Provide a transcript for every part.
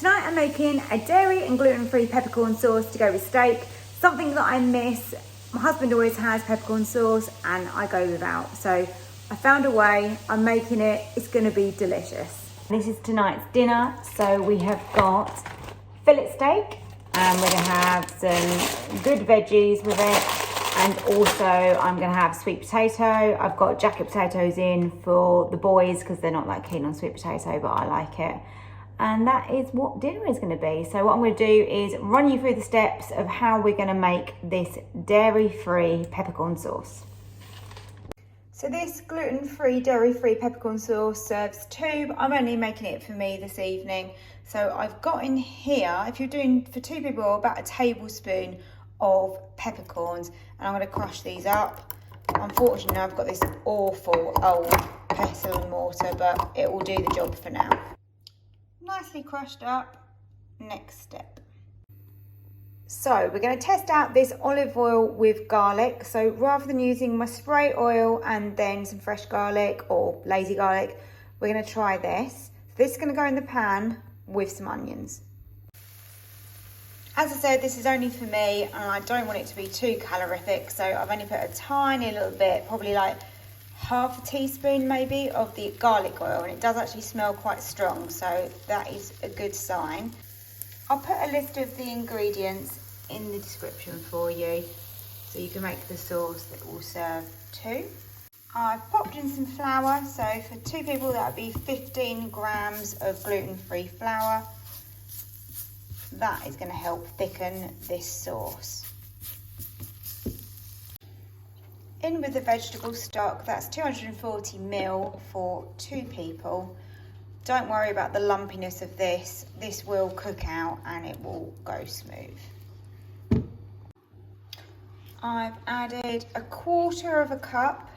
Tonight I'm making a dairy and gluten-free peppercorn sauce to go with steak, something that I miss. My husband always has peppercorn sauce and I go without. So I found a way, I'm making it, it's gonna be delicious. This is tonight's dinner. So we have got fillet steak and we're gonna have some good veggies with it. And also I'm gonna have sweet potato. I've got jacket potatoes in for the boys because they're not that keen on sweet potato, but I like it. And that is what dinner is going to be. So what I'm going to do is run you through the steps of how we're going to make this dairy-free peppercorn sauce. So this gluten-free, dairy-free peppercorn sauce serves two, but I'm only making it for me this evening. So I've got in here, if you're doing for two people, about a tablespoon of peppercorns. And I'm going to crush these up. Unfortunately, I've got this awful old pestle and mortar, but it will do the job for now. Nicely crushed up. Next step. So we're going to test out this olive oil with garlic. So rather than using my spray oil and then some fresh garlic or lazy garlic, we're going to try this. This is going to go in the pan with some onions. As I said, this is only for me and I don't want it to be too calorific, so I've only put a tiny little bit, probably like half a teaspoon maybe, of the garlic oil, and it does actually smell quite strong, so that is a good sign. I'll put a list of the ingredients in the description for you so you can make the sauce that will serve two. I've popped in some flour, so for two people that would be 15 grams of gluten-free flour. That is going to help thicken this sauce. In with the vegetable stock, that's 240 ml for two people. Don't worry about the lumpiness of this. This will cook out and it will go smooth. I've added a quarter of a cup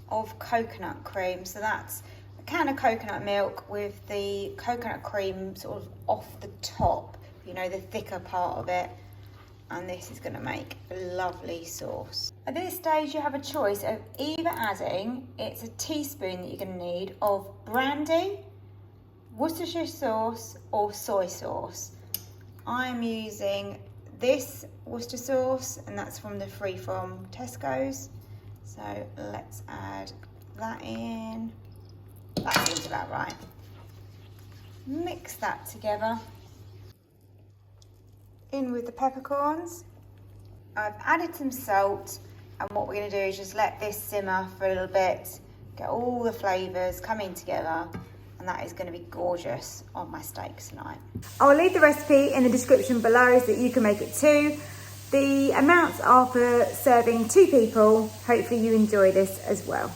of coconut cream. So that's a can of coconut milk with the coconut cream sort of off the top, you know, the thicker part of it. And this is going to make a lovely sauce. At this stage you have a choice of either adding, it's a teaspoon that you're going to need, of Brandy, Worcestershire sauce or soy sauce. I'm using this Worcester sauce and that's from the free from Tesco's. So let's add that in. That seems about right. Mix that together. In with the peppercorns. I've added some salt, and what we're going to do is just let this simmer for a little bit, get all the flavours coming together, and that is going to be gorgeous on my steak tonight. I'll leave the recipe in the description below so that you can make it too. The amounts are for serving two people. Hopefully you enjoy this as well.